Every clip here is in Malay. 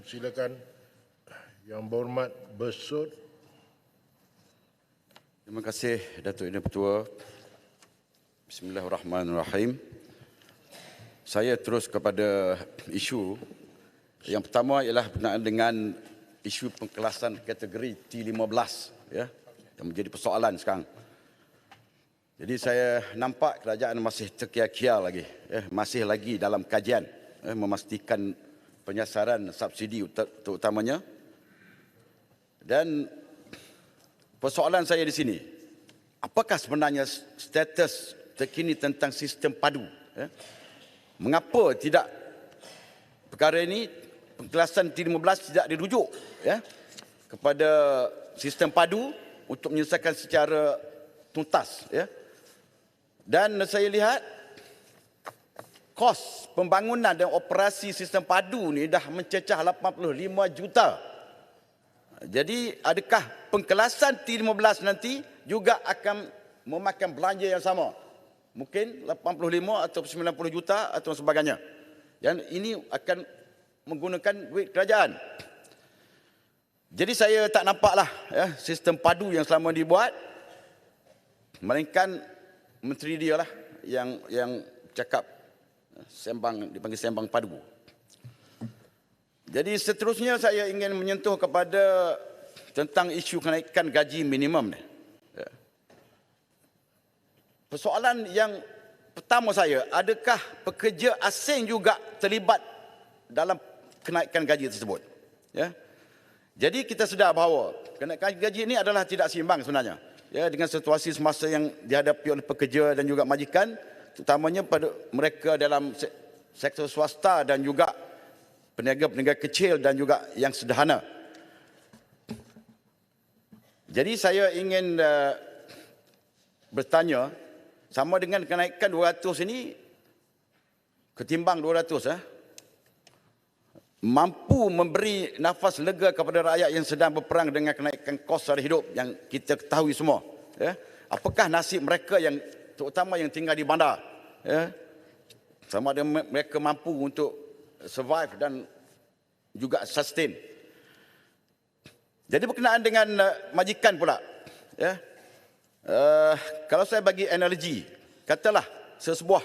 Silakan Yang Berhormat Besut. Terima kasih Datuk Yang Pertua. Bismillahirrahmanirrahim. Saya terus kepada isu. Yang pertama ialah berkenaan dengan isu pengkelasan kategori T15 ya, yang menjadi persoalan sekarang. Jadi saya nampak kerajaan masih terkial-kial lagi, masih lagi dalam kajian memastikan penyasaran subsidi terutamanya. Dan persoalan saya di sini, apakah sebenarnya status terkini tentang sistem padu? Mengapa tidak perkara ini, pengkelasan T15 tidak dirujuk kepada sistem padu untuk menyelesaikan secara tuntas? Dan saya lihat kos pembangunan dan operasi sistem padu ni dah mencecah 85 juta. Jadi adakah pengkelasan T15 nanti juga akan memakan belanja yang sama? Mungkin 85 atau 90 juta atau sebagainya. Dan ini akan menggunakan duit kerajaan. Jadi saya tak nampaklah sistem padu yang selama dibuat, melainkan menteri dia lah yang cakap sembang, dipanggil sembang padu. Jadi seterusnya saya ingin menyentuh kepada tentang isu kenaikan gaji minimum ni. Persoalan yang pertama saya, adakah pekerja asing juga terlibat dalam kenaikan gaji tersebut? Jadi kita sedar bahawa kenaikan gaji ini adalah tidak seimbang sebenarnya. Dengan situasi semasa yang dihadapi oleh pekerja dan juga majikan, terutamanya pada mereka dalam sektor swasta dan juga peniaga-peniaga kecil dan juga yang sederhana. Jadi saya ingin bertanya, sama dengan kenaikan 200 ini, ketimbang 200, mampu memberi nafas lega kepada rakyat yang sedang berperang dengan kenaikan kos sara hidup yang kita ketahui semua. Apakah nasib mereka yang terutama yang tinggal di bandar? Sama ada mereka mampu untuk survive dan juga sustain. Jadi berkenaan dengan majikan pula. Kalau saya bagi analogi, katalah sesebuah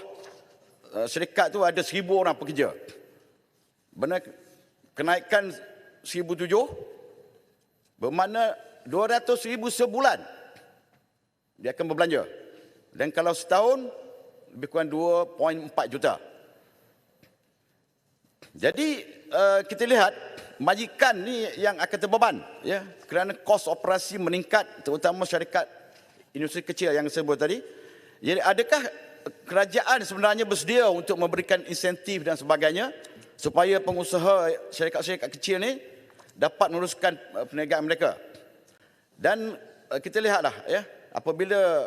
syarikat tu ada 1,000 orang pekerja. Benar kenaikan 1,007 bermakna 200,000 sebulan dia akan berbelanja. Dan kalau setahun lebih kurang 2.4 juta. Jadi kita lihat majikan ni yang akan terbeban kerana kos operasi meningkat, terutama syarikat industri kecil yang saya sebut tadi. Jadi adakah kerajaan sebenarnya bersedia untuk memberikan insentif dan sebagainya supaya pengusaha syarikat-syarikat kecil ni dapat meneruskan perniagaan mereka? Dan kita lihatlah apabila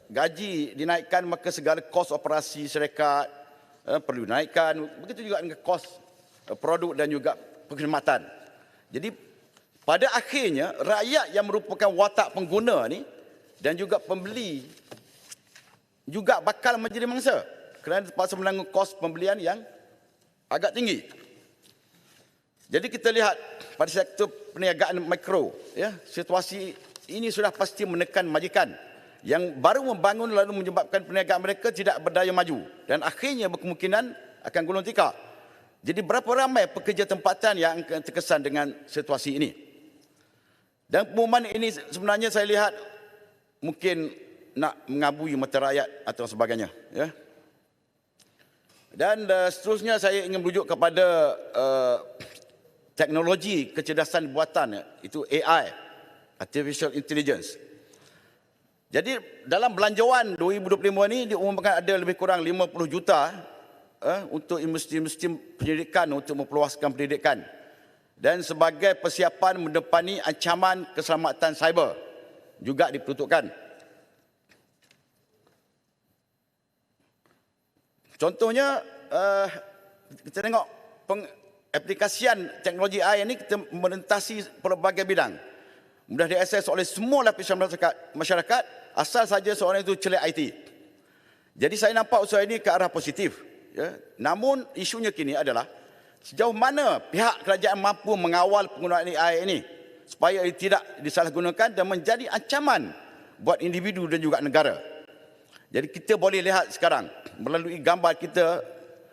gaji dinaikkan, maka segala kos operasi syarikat perlu dinaikkan. Begitu juga dengan kos produk dan juga perkhidmatan. Jadi pada akhirnya rakyat yang merupakan watak pengguna ni dan juga pembeli juga bakal menjadi mangsa kerana terpaksa menanggung kos pembelian yang agak tinggi. Jadi kita lihat pada sektor perniagaan mikro, situasi ini sudah pasti menekan majikan yang baru membangun lalu menyebabkan perniagaan mereka tidak berdaya maju dan akhirnya berkemungkinan akan gulung tikar. Jadi berapa ramai pekerja tempatan yang akan terkesan dengan situasi ini? Dan pengumuman ini sebenarnya saya lihat mungkin nak mengabui mata rakyat atau sebagainya. Dan seterusnya saya ingin merujuk kepada teknologi kecerdasan buatan, itu AI, Artificial Intelligence. Jadi dalam belanjawan 2025 ini diumumkan ada lebih kurang 50 juta untuk industri pendidikan untuk memperluaskan pendidikan dan sebagai persiapan mendepani ancaman keselamatan cyber juga diperuntukkan. Contohnya, kita tengok aplikasian teknologi AI ini kita merentasi pelbagai bidang. Mudah diakses oleh semua lapisan masyarakat asal saja seorang itu celik IT. Jadi saya nampak usaha ini ke arah positif. Namun isunya kini adalah sejauh mana pihak kerajaan mampu mengawal penggunaan AI ini supaya ia tidak disalahgunakan dan menjadi ancaman buat individu dan juga negara. Jadi kita boleh lihat sekarang melalui gambar kita,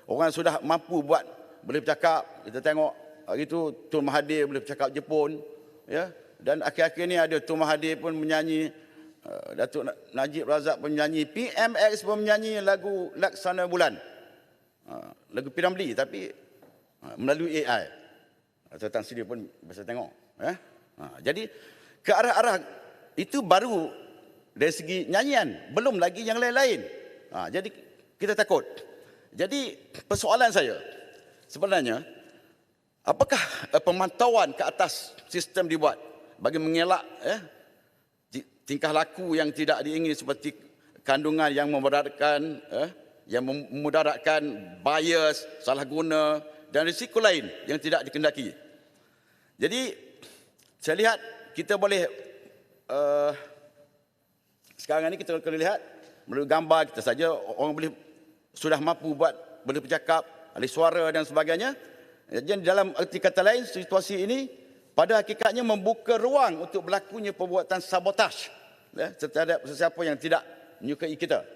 orang sudah mampu buat, boleh bercakap. Kita tengok hari itu Tun Mahathir boleh bercakap Jepun, ya. Dan akhir-akhir ni ada Tun Mahathir pun menyanyi, Datuk Najib Razak pun menyanyi, PMX pun menyanyi lagu Laksana Bulan, lagu P. Ramlee tapi melalui AI. Tuan Sri pun bisa tengok, ya. Jadi ke arah-arah itu baru dari segi nyanyian, belum lagi yang lain-lain. Jadi kita takut. Jadi persoalan saya sebenarnya, apakah pemantauan ke atas sistem dibuat bagi mengelak tingkah laku yang tidak diingini seperti kandungan yang memudaratkan, bias, salah guna dan risiko lain yang tidak dikendaki. Jadi saya lihat kita boleh sekarang ini kita kena lihat melalui gambar kita saja orang sudah mampu boleh bercakap, alih suara dan sebagainya. Jadi dalam arti kata lain, situasi ini pada hakikatnya membuka ruang untuk berlakunya perbuatan sabotaj terhadap sesiapa yang tidak menyukai kita.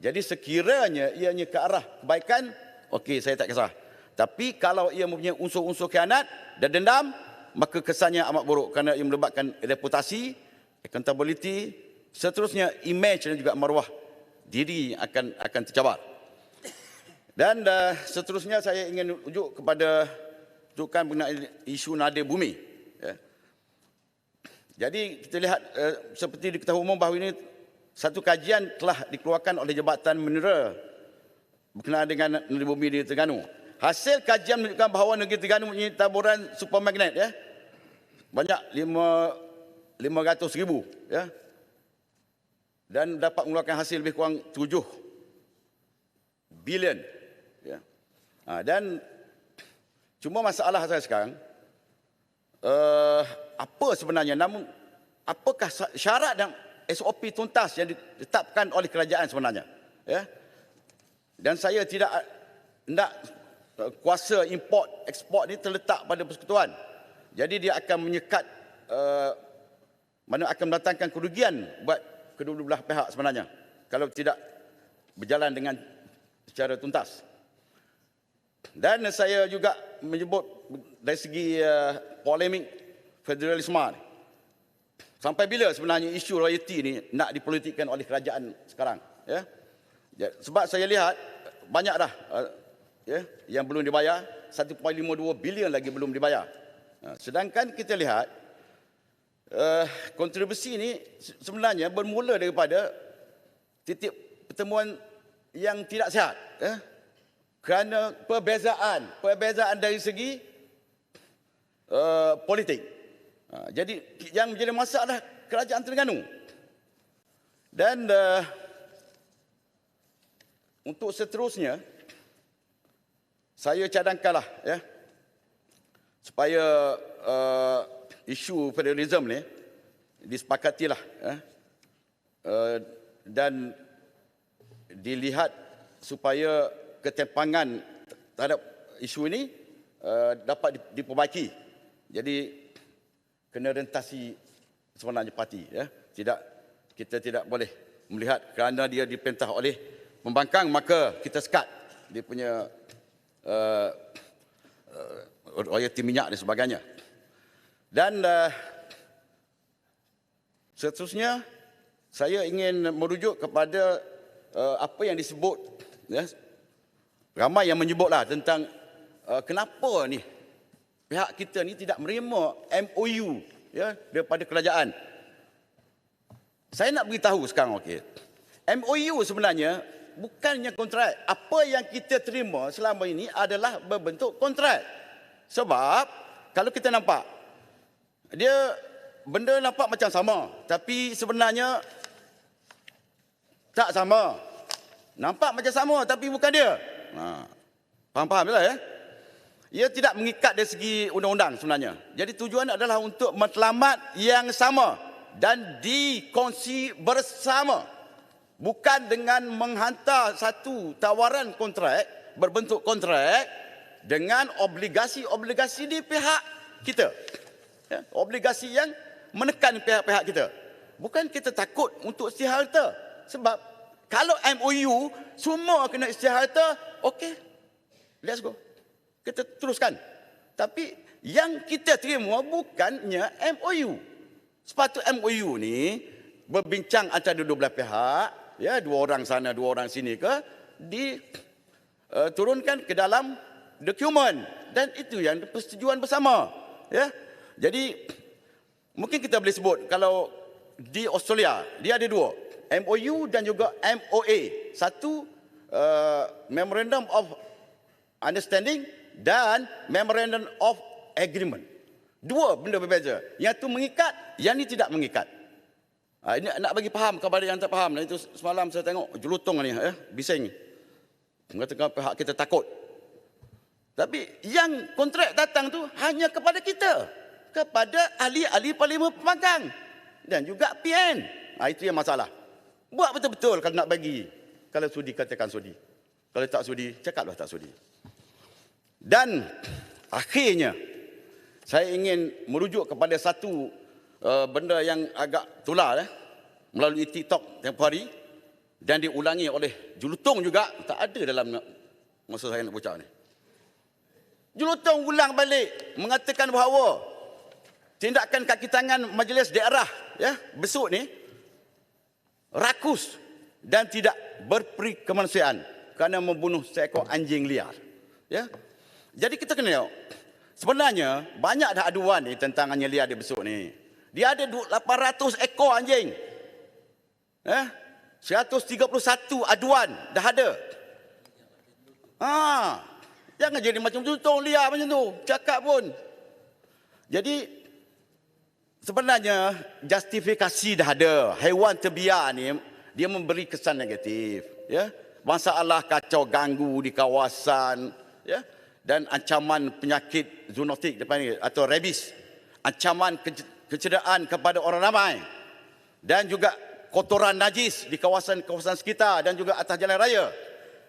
Jadi sekiranya ianya ke arah kebaikan, okey, saya tak kisah. Tapi kalau ia mempunyai unsur-unsur khianat dan dendam, maka kesannya amat buruk kerana ia melibatkan reputasi, accountability, seterusnya image dan juga maruah diri akan tercabar. Dan seterusnya saya ingin rujuk kepada rujukan mengenai isu nada bumi. Ya. Jadi kita lihat seperti diketahui umum bahawa ini satu kajian telah dikeluarkan oleh Jabatan Mineral berkenaan dengan nada bumi di Terengganu. Hasil kajian menunjukkan bahawa negeri Terengganu mempunyai taburan supermagnet, ya. Banyak 500,000, ya. Dan dapat mengeluarkan hasil lebih kurang 7 bilion. Ya. Dan cuma masalah saya sekarang, apa sebenarnya, namun apakah syarat dan SOP tuntas yang ditetapkan oleh kerajaan sebenarnya, ya? Dan saya tidak nak kuasa import ekspor ini terletak pada persekutuan. Jadi dia akan menyekat, mana akan mendatangkan kerugian buat kedua-dua belah pihak sebenarnya kalau tidak berjalan dengan secara tuntas. Dan saya juga menyebut dari segi polemik federalisme ni, sampai bila sebenarnya isu royalty ni nak dipolitikkan oleh kerajaan sekarang, ya? Sebab saya lihat banyak dah yang belum dibayar, 1.52 bilion lagi belum dibayar. Sedangkan kita lihat kontribusi ini sebenarnya bermula daripada titik pertemuan yang tidak sihat, kerana perbezaan dari segi politik. Jadi yang menjadi masalah kerajaan Terengganu. Dan untuk seterusnya saya cadangkanlah, ya, supaya isu federalism ni disepakatilah, dan dilihat supaya ketimpangan terhadap isu ini dapat diperbaiki. Jadi kena rentasi sebenarnya parti, ya. Kita tidak boleh melihat kerana dia diperintah oleh pembangkang maka kita sekat dia punya royalti minyak dan sebagainya. Dan seterusnya saya ingin merujuk kepada apa yang disebut, ya, ramai yang menyebutlah tentang kenapa ni pihak kita ni tidak menerima MOU, ya, daripada kerajaan. Saya nak beritahu sekarang, okey. MOU sebenarnya bukannya kontrak. Apa yang kita terima selama ini adalah berbentuk kontrak. Sebab kalau kita nampak, dia benda nampak macam sama, tapi sebenarnya tak sama. Nampak macam sama tapi bukan dia. Faham lah, ya? Ia tidak mengikat dari segi undang-undang sebenarnya. Jadi tujuan adalah untuk matlamat yang sama dan dikongsi bersama. Bukan dengan menghantar satu tawaran kontrak berbentuk kontrak dengan obligasi-obligasi di pihak kita. Ya, obligasi yang menekan pihak-pihak kita. Bukan kita takut untuk isytihar harta. Sebab kalau MOU semua kena isytihar harta, okey, let's go. Kita teruskan. Tapi yang kita terima bukannya MOU. Sepatutnya MOU ni berbincang antara dua belah pihak, ya, dua orang sana, dua orang sini ke, diturunkan ke dalam dokumen, dan itu yang persetujuan bersama, ya. Jadi mungkin kita boleh sebut kalau di Australia dia ada dua, MOU dan juga MOA. Satu Memorandum of Understanding dan Memorandum of Agreement. Dua benda berbeza. Yang tu mengikat, yang ni tidak mengikat. Ini nak bagi faham kepada yang tak faham. Dan itu semalam saya tengok jelutong ni, bising. Mengatakan pihak kita takut. Tapi yang kontrak datang tu hanya kepada kita, kepada ahli-ahli parlimen pemagang dan juga PN. Itu yang masalah. Buat betul-betul kalau nak bagi. Kalau sudi, katakan sudi. Kalau tak sudi, cakaplah tak sudi. Dan akhirnya saya ingin merujuk kepada satu benda yang agak tular melalui TikTok tempoh hari dan diulangi oleh Julutong juga, tak ada dalam masa saya nak bocah ni. Julutong ulang balik mengatakan bahawa tindakan kaki tangan majlis daerah, ya, Besut ni rakus dan tidak berperi kemanusiaan kerana membunuh seekor anjing liar, ya. Jadi kita kena tengok, sebenarnya banyak dah aduan ni tentang anjing liar di Besut ni. Dia ada 800 ekor anjing. 131 aduan dah ada. Jangan jadi macam Julutong liar macam tu, cakap pun. Jadi sebenarnya justifikasi dah ada. Haiwan terbiar ni dia memberi kesan negatif, ya. Masalah kacau ganggu di kawasan, ya, dan ancaman penyakit zoonotik depan ni atau rabies, ancaman kecederaan kepada orang ramai, dan juga kotoran najis di kawasan-kawasan sekitar dan juga atas jalan raya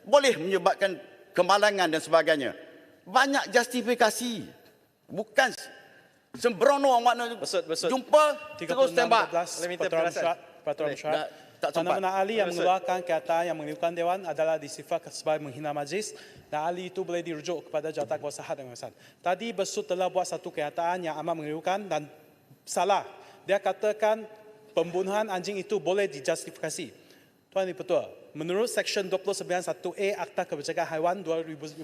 boleh menyebabkan kemalangan dan sebagainya. Banyak justifikasi, bukan sembrono makna jumpa terus tembak. Peraturan syarat. Tak sempat. Mana-mana ahli yang mengeluarkan kenyataan yang mengelirukan Dewan adalah disifat sebagai menghina majlis, dan ahli itu boleh dirujuk kepada Jawatankuasa Hak dan Kebebasan. Tadi Besut telah buat satu kenyataan yang amat mengelirukan dan salah. Dia katakan pembunuhan anjing itu boleh dijustifikasi. Tuan Ibu Ketua, menurut Seksyen 291A Akta Kebijakan Haiwan 2015,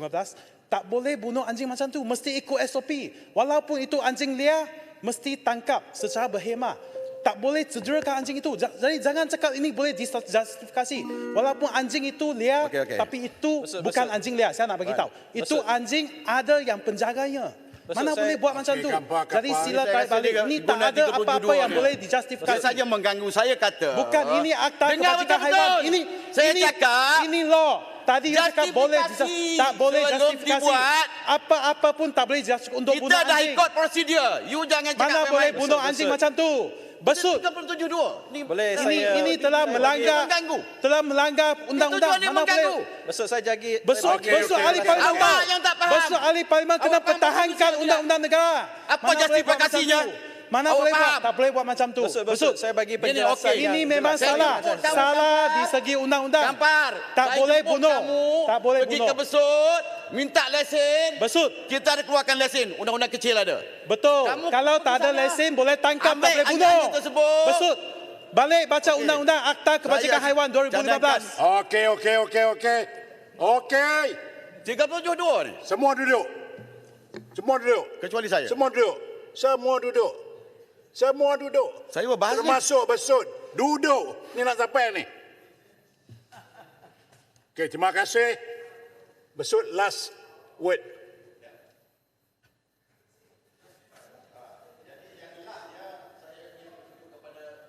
tak boleh bunuh anjing macam tu, mesti ikut SOP. Walaupun itu anjing liar, mesti tangkap secara berhemah. Tak boleh cederakan anjing itu. Jadi jangan cakap ini boleh dijustifikasi. Walaupun anjing itu liar, Okey. tapi itu bukan anjing liar. Saya nak bagi tahu. Itu anjing ada yang penjaganya. Mana boleh buat macam tu? Jadi sila tarik balik. Ini tak ada apa-apa yang boleh dijustifikasi. Saja mengganggu. Saya kata. Bukan, ini Akta Dengar Kebajikan Haiwan. Saya cakap. Ini law. Tadi you cakap boleh tak boleh sebelum justifikasi. dibuat, Apa-apa pun tak boleh justifikasi untuk bunuh kita dah anjing. ikut prosedur. You jangan cakap Mana boleh bunuh anjing macam tu? Besut. 37.2. Boleh saya Ini telah melanggar undang-undang. Itu Mana mengganggu. boleh? Besut saya jagi. Besut ahli parlimen. Awak yang tak faham. Besut ahli parlimen kena Awak pertahankan faham undang-undang negara. Apa Mana boleh buat macam justifikasinya? tu? Mana Awak boleh buat? faham? Tak boleh buat macam tu. Besut saya bagi penjelasan. okey. Ini yang memang jelas. salah. Saya Salah jemput di segi undang-undang. Gampar. Tak saya boleh jemput bunuh. Kamu Tak boleh pergi bunuh. ke Besut, minta lesen. Besut. Kita ada keluarkan lesen. Undang-undang kecil ada. Betul. Kamu Kalau tak ada sana. lesen boleh tangkap, Ambil tak boleh bunuh. anjing tersebut. Besut. Balik baca undang-undang Akta Kebajikan Saya Haiwan 2015. cadangkan. Okey. 37.2 ni. Semua duduk. Kecuali saya. Semua duduk. Saya berbahasa. Termasuk Besut. Duduk. Ni nak sampai ni. Okey, terima kasih. Besut last word.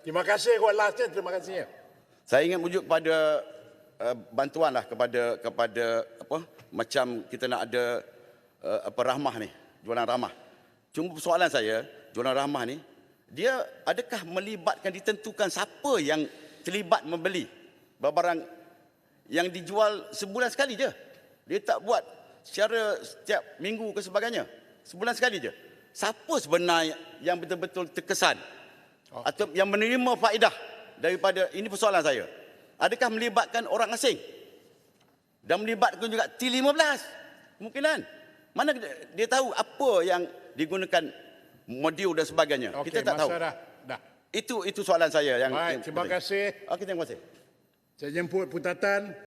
Terima kasih buat lastnya. Terima kasih. Saya ingin merujuk kepada bantuan lah kepada apa macam kita nak ada rahmah ni, jualan rahmah. Cuma persoalan saya, jualan rahmah ni dia adakah melibatkan ditentukan siapa yang terlibat membeli barang yang dijual sebulan sekali je. Dia tak buat secara setiap minggu ke sebagainya. Sebulan sekali je. Siapa sebenarnya yang betul-betul terkesan atau yang menerima faedah daripada, ini persoalan saya. Adakah melibatkan orang asing? Dan melibatkan juga T15? Kemungkinan. Mana dia tahu apa yang digunakan modul dan sebagainya? Okey, Kita tak tahu. masa dah. Itu soalan saya yang Baik, terima penting. kasih. Okey, terima kasih. Saya jemput Putatan.